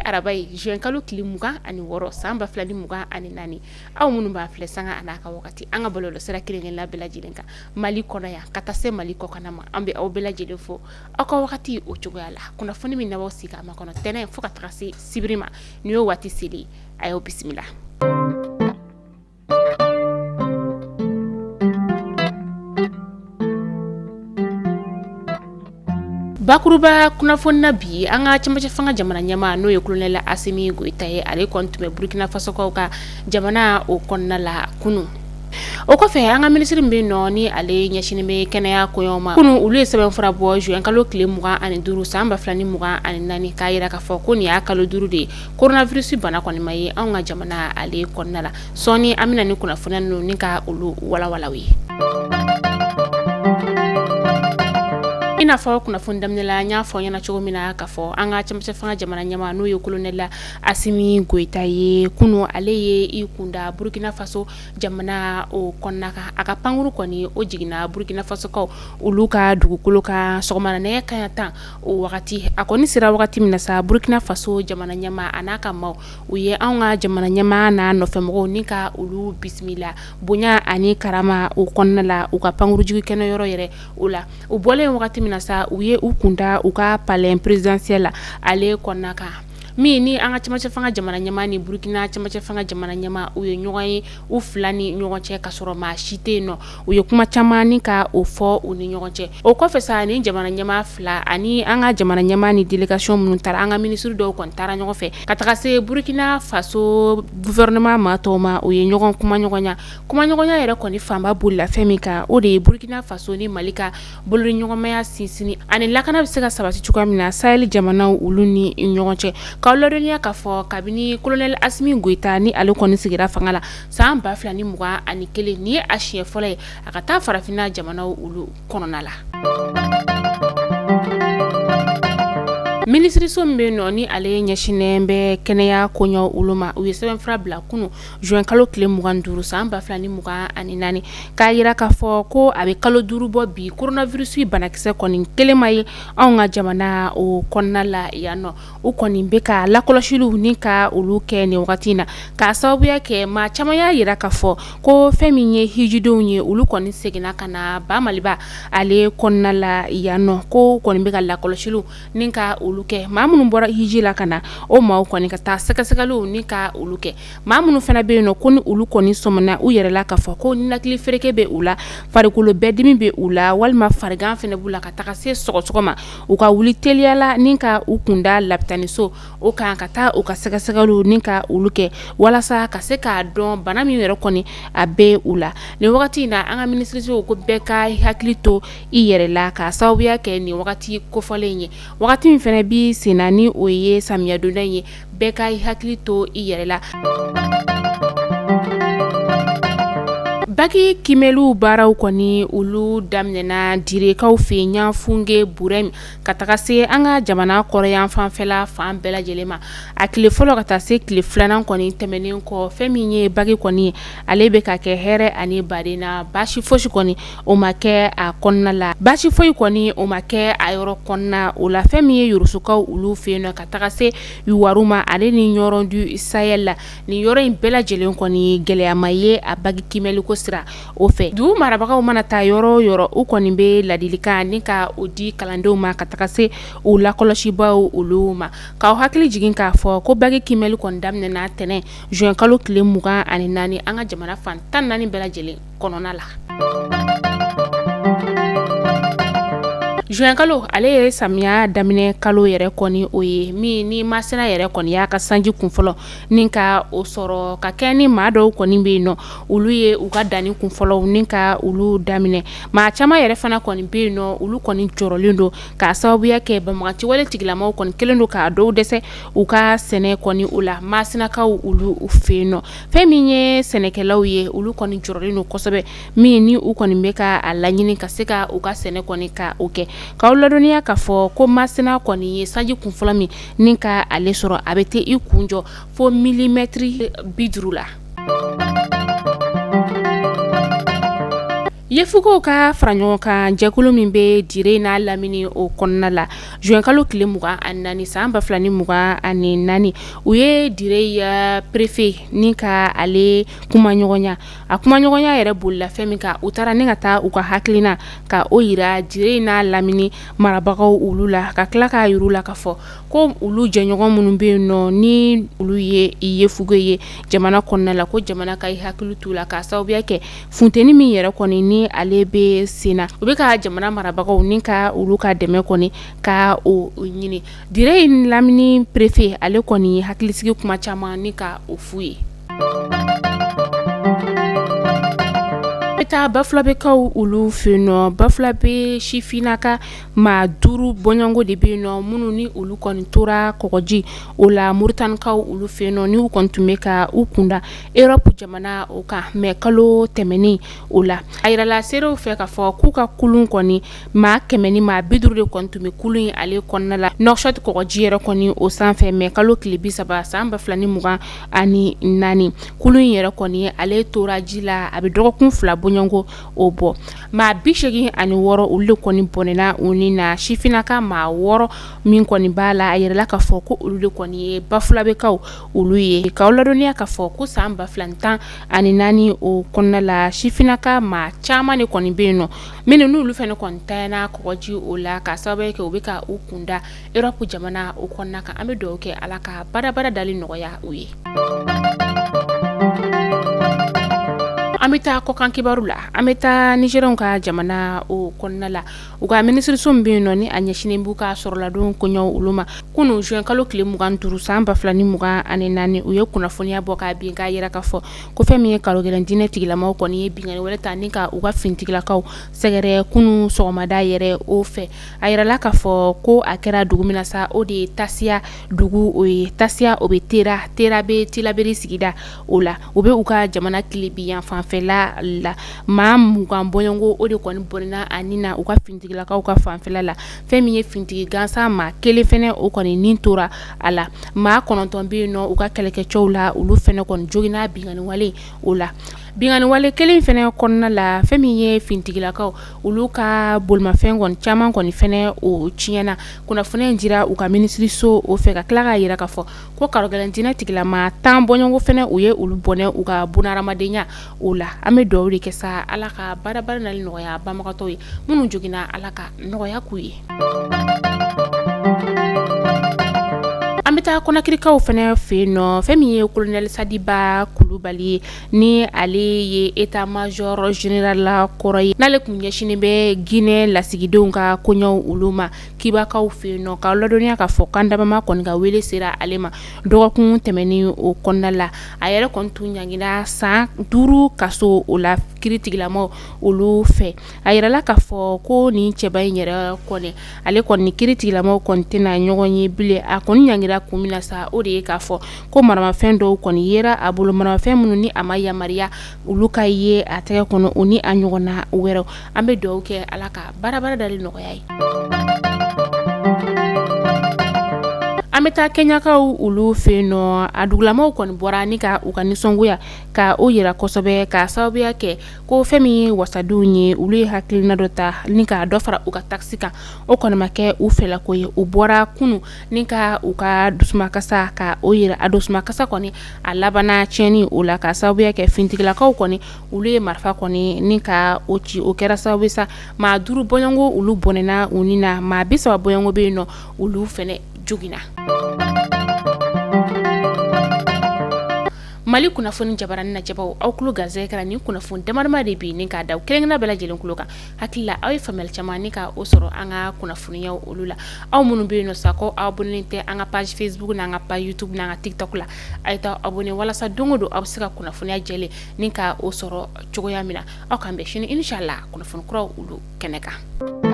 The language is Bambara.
araba ye juin kalo tile 26 san 2024 aw minnu b'a filɛ sanga a n'a ka wagati an ka bɔlɔlɔ sira kelen la bɛɛ lajɛlen kan Mali kɔnɔ yan ka taa se Mali kɔkan ma an bɛ aw bɛɛ lajɛlen fo aw ka wagati o cogoya la kunnafoni min na b'aw sigi a ma kɔnɔ tɛnɛ fo ka taga se sibiri ma ni y'o waati seli a y'o bisimila. Bakuruba kunnafoni na bi an ka cɛmancɛ fanga jamana ɲɛmaa n'o ye kolonɛl Asimi Goyita ye ale kɔni tun bɛ Burkina Faso kaw ka jamana o kɔnɔna la kunu. O kɔfɛ an ka minisiri min bɛ nɔ ni ale ɲɛsinen bɛ kɛnɛya koɲɛw ma kunu olu ye sɛbɛnfura bɔ juin kalo tile 25 san 2024 k'a yira k'a fɔ ko nin y'a kalo 5 de ye coronavirus bana kɔni ma ye anw ka jamana ale kɔnɔna la sɔɔni an bɛna ni kunnafoniya ninnu ni ka olu walawalaw ye. I n'a fɔ kunnafoni daminɛ la n y'a fɔ ɲɛna cogo min na k'a fɔ an ka cɛmancɛ fanga jamana ɲɛmaa n'o ye kolonɛl Asimi Goyita ye kunu ale ye i kunda Burkina Faso jamana o kɔnɔna kan a ka pankuru kɔni o jiginna Burkina Faso kaw olu ka dugukolo kan sɔgɔmada nɛgɛ kanɲɛ 10 o wagati a kɔni sera wagati min na sa Burkina Faso jamana ɲɛmaa a n'a ka maaw u ye anw ka jamana ɲɛmaa n'a nɔfɛmɔgɔw ni ka olu bisimila bonya ani karama o kɔnɔna la u ka pankuru jigi kɛnɛ yɔrɔ yɛrɛ o la u bɔlen wagati min na sa u ye u kunda u ka palais présidentiel la ale kɔnɔna kan min ni an ka cɛmancɛ fanga jamana ɲɛmaa ni Burkina cɛmancɛ fanga jamana ɲɛmaa u ye ɲɔgɔn ye u fila ni ɲɔgɔn cɛ ka sɔrɔ maa si tɛ yen nɔ u ye kuma caman ni ka o fɔ u ni ɲɔgɔn cɛ o kɔfɛ sa ni jamana ɲɛmaa fila ani an ka jamana ɲɛmaa ni délégation minnu taara an ka minisiri dɔw kɔni taara ɲɔgɔn fɛ ka taga se Burkina Faso gouvernement maa tɔw ma u ye ɲɔgɔn kumaɲɔgɔnya yɛrɛ kɔni fanba bolila fɛn min kan o de ye Burkina Faso ni Mali ka bolodiɲɔgɔnmaya sinsinni ani lakana bɛ se ka sabati cogoya min na Sahel jamanaw olu ni ɲɔgɔn cɛ k'aw ladɔnniya k'a fɔ kabini kolonɛl Asimi Goyita ni ale kɔni sigira fanga la san 2021 ni ye a siɲɛ fɔlɔ ye a ka taa farafinna jamanaw olu kɔnɔna la. Minisiriso min bɛ nɔ ni ale ɲɛsinen bɛ kɛnɛya koɲɛw olu ma u ye sɛbɛnfura bila kunu juin kalo tile 25 san 2024 k'a yira k'a fɔ ko a bɛ kalo 5 bɔ bi coronavirus banakisɛ kɔni kelen ma ye anw ka jamana o kɔnɔna la yan nɔ u kɔni bɛ ka lakɔlɔsiliw ni ka olu kɛ nin wagati in na k'a sababuya kɛ maa caman y'a yira k'a fɔ ko fɛn min ye hijidenw ye olu kɔni seginna ka na ba Maliba ale kɔnɔna la yan nɔ ko kɔni bɛ ka lakɔlɔsiliw ni ka olu kɛ maa minnu bɔra hiji la ka na o maaw kɔni ka taa sɛgɛsɛgɛliw ni ka olu kɛ maa minnu fana bɛ yen nɔ ko ni olu kɔni sɔmina u yɛrɛ la k'a fɔ ko ninakili fereke bɛ u la farikolo bɛɛdimi bɛ u la walima farigan fana b'u la ka taga se sɔgɔsɔgɔ ma u ka wuli teliya la ni ka u kunda lapitaniso o kan ka taa u ka sɛgɛsɛgɛliw ni ka olu kɛ walasa ka se k'a dɔn bana min yɛrɛ kɔni a bɛ u la nin wagati in na an ka minisiriso ko bɛɛ ka hakili to i yɛrɛ la k'a sababuya kɛ nin wagati kofɔlen ye wagati min fana bi senna ni o ye samiya donda ye bɛɛ ka hakili to i yɛrɛ la. Baki kimelu baaraw kɔni olu daminɛna direkaw fɛ Ɲafunge Burɛm ka taga se an ka jamana kɔrɔyan fanfɛla fan bɛɛ lajɛlen ma a tile fɔlɔ ka taa se tile filanan kɔni tɛmɛnen kɔ fɛn min ye baki kɔni ale bɛ ka kɛ hɛrɛ ani baden na baasi fosi kɔni o ma kɛ a kɔnɔna la baasi foyi kɔni o ma kɛ a yɔrɔ kɔnɔna o la fɛn min ye Yorosokaw olu fɛ yen nɔ ka taga se Yuwaru ma ale ni Ɲɔrɔn du Sahel la nin yɔrɔ in bɛɛ lajɛlen kɔni gɛlɛyama ye a baki kimɛli ko sira o fɛ dugu marabagaw mana taa yɔrɔ yɔrɔ u kɔni bɛ ladilikan ni ka o di kalandenw ma ka taga se u lakɔlɔsibaw olu ma k'aw hakili jigin k'a fɔ ko baki kimɛli kɔni daminɛna tɛnɛn juin kalo tile 24 an ka jamana fan 14 bɛɛ lajɛlen kɔnɔna la. Juin kalo ale ye samiya daminɛ kalo yɛrɛ kɔni o ye min ni masina yɛrɛ kɔni y'a ka sanji kunfɔlɔ ni ka o sɔrɔ ka kɛ ni maa dɔw kɔni bɛ yen nɔ olu ye u ka danni kunfɔlɔw ni ka olu daminɛ maa caman yɛrɛ fana kɔni bɛ yen nɔ olu kɔni jɔrɔlen don k'a sababuya kɛ banbaganciwale tigilamaw kɔni kelen don k'a dɔw dɛsɛ u ka sɛnɛ kɔni o la masinakaw olu fɛ yen nɔ fɛn min ye sɛnɛkɛlaw ye olu kɔni jɔrɔlen don kosɛbɛ min ni u kɔni bɛ ka a laɲini ka se ka u ka sɛnɛ kɔni ka o kɛ k'aw ladɔnniya k'a fɔ ko masina kɔni ye sanji kunfɔlɔ min ni ka ale sɔrɔ a bɛ tɛ i kun jɔ fo milimɛtiri 50 la. Yefugo ka fara ɲɔgɔn kan jɛkulu min bɛ dire n'a lamini o kɔnɔna la juin kalo tile 24 san 2024 u ye dire ya préfet ni ka ale kuma ɲɔgɔnya a kuma ɲɔgɔnya yɛrɛ bolila fɛn min kan u taara ni ka taa u ka hakilina ka o yira dire n'a lamini marabagaw olu la ka tila k'a yiru la ka fɔ ko olu jɛɲɔgɔn minnu bɛ yen nɔ ni olu ye Yefugo ye jamana kɔnɔna la ko jamana ka hakili t'u la ka sababuya kɛ funteni min yɛrɛ kɔni ni ale bɛ senna u bɛ ka jamana marabagaw ni ka olu ka dɛmɛ kɔni ka o ɲini dire in lamini préfet ale kɔni hakilisigi kuma caman ni ka o fu ye Bafulabekaw olu fenɔ Bafulabe sifinaka maa 5 bɔɲɔngo de bɛ nɔ minnu ni olu kɔni tora kɔgɔji o la Moritanikaw olu fenɔ ni u kɔni tun bɛ ka u kunda Europe jamana o kan mais kalo tɛmɛnen o la a yirala seerew fɛ ka fɔ k'u ka kulun kɔni maa 100 ni maa 50 de kɔni tun bɛ kulun in ale kɔnɔna la Nouakchott kɔgɔji yɛrɛ kɔni o sanfɛ mais kalo tile 30 san 2024 kulun in yɛrɛ kɔni ale tora ji la a bɛ dɔgɔkun 2 bɔɲɔngo o bɔ maa 86 olu de kɔni bɔnɛna u ni na sifinaka maa 6 min kɔni b'a la a yɛrɛla ka fɔ ko olu de kɔni ye Bafulabekaw olu ye k'aw ladɔnniya ka fɔ ko san 2014 o kɔnɔna la sifinaka maa caman de kɔni bɛ yen nɔ minnu n'olu fɛnɛ kɔni tayana kɔgɔji o la ka sababu kɛ u bɛ ka u kunda Europe jamana o kɔnɔna kan an bɛ dugawu kɛ Ala ka barabara dali nɔgɔya u ye an bɛ taa kɔkan kibaru la an bɛ taa Nigérienw ka jamana o kɔnɔna la u ka minisiriso min bɛ yen nɔ ni a ɲɛsinen b'u ka sɔrɔladon kɔɲɔ olu ma kunu juin kalo tile 25 san 2024 u ye kunnafoniya bɔ k'a bin k'a yira ka fɔ ko fɛn min ye kalo gɛlɛn diinɛ tigilamaw kɔni ye bingani wɛrɛ ta ni ka u ka finitigilakaw sɛgɛrɛ kunu sɔgɔmada yɛrɛ o fɛ a yirala ka fɔ ko a kɛra dugu min na sa o de ye Tasiya dugu o ye Tasiya o bɛ Tera bɛ Tilaberi sigida o la u bɛ u ka jamana tile yan fanfɛla la maa 20 bɔɲɔngo o de kɔni bɔnɛna ani na u ka finitigilakaw ka fanfɛla la fɛn min ye finitigi gansan maa 1 fɛnɛ o kɔni nin tora a la maa 9 bɛ yen nɔ u ka kɛlɛkɛcɛw la olu fɛnɛ kɔni jogina bingani wale o la bingani wale kelen fɛnɛ kɔnɔna la fɛn min ye finitigilakaw olu ka bolimafɛn kɔni caman kɔni fɛnɛ o tiɲɛna kunnafoniya dira u ka minisiriso o fɛ ka tila k'a yira ka fɔ ko karogɛlɛn diinɛ tigilama 10 bɔɲɔngo fɛnɛ u ye olu bɔnɛ u ka bunahadamadenya o la an bɛ dugawu de kɛ sa Ala ka barabara nali nɔgɔya banbagatɔw ye minnu jogina Ala ka nɔgɔya k'u ye an bɛ taa Konakirikaw fɛnɛ fɛ yen nɔ fɛn min ye colonel Sadiba Kulubali ye ni ale ye état major général la kɔrɔ ye n'ale kun ɲɛsinen bɛ Guinée lasigidenw ka koɲɛw olu ma kibakaw fɛ yen nɔ k'aw ladɔnniya ka fɔ kan dabama kɔni ka wele sera ale ma dɔgɔkun tɛmɛnen o kɔnɔna la a yɛrɛ kɔni tun ɲangina san 5 kaso o la kiritigilamaw olu fɛ a yirala ka fɔ ko nin cɛba in yɛrɛ kɔni ale kɔni ni kiritigilamaw kɔni tɛna ɲɔgɔn ye bilen a kɔni ɲangira kun min na sa o de ye k'a fɔ ko maramafɛn dɔw kɔni yera a bolo maramafɛn minnu ni a ma yamariya olu ka ye a tɛgɛ kɔnɔ o ni a ɲɔgɔnna wɛrɛw an bɛ dugawu kɛ Ala ka barabara dali nɔgɔya ye an bɛ taa Kenyakaw olu fɛ yen nɔ a dugulamaw kɔni bɔra ni ka u ka nisɔngoya ka o yira kosɛbɛ ka sababuya kɛ ko fɛn min ye wasadenw ye olu ye hakilina dɔ ta ni ka dɔ fara u ka taxi kan o kɔni ma kɛ u fɛlako ye u bɔra kunu ni ka u ka dusumakasa ka o yira a dusumakasa kɔni a labana tiɲɛni o la ka sababuya kɛ finitigilakaw kɔni olu ye marifa kɔni ni ka o ci o kɛra sababu sa maa 5 bɔɲɔngo olu bɔnɛna u ni na maa 30 bɔɲɔngo bɛ yen nɔ olu fɛnɛ jogina Mali kunnafoni jabarani na jabaw aw kulo gazɛ kɛra ni kunnafoni damadama de bi ni k'a da kelen bɛɛ lajɛlen kulo kan hakilila aw ye faamuyali caman ni ka o sɔrɔ an ka kunnafoniyaw olu la aw minnu bɛ yen nɔ sa ko aw abonné tɛ an ka page Facebook n'an ka page YouTube n'an ka TikTok la a ye taa abonné walasa don o don aw bɛ se ka kunnafoniya jɛlen ni ka o sɔrɔ cogoya min na aw k'an bɛn sini inshallah kunnafoni kuraw olu kɛnɛ kan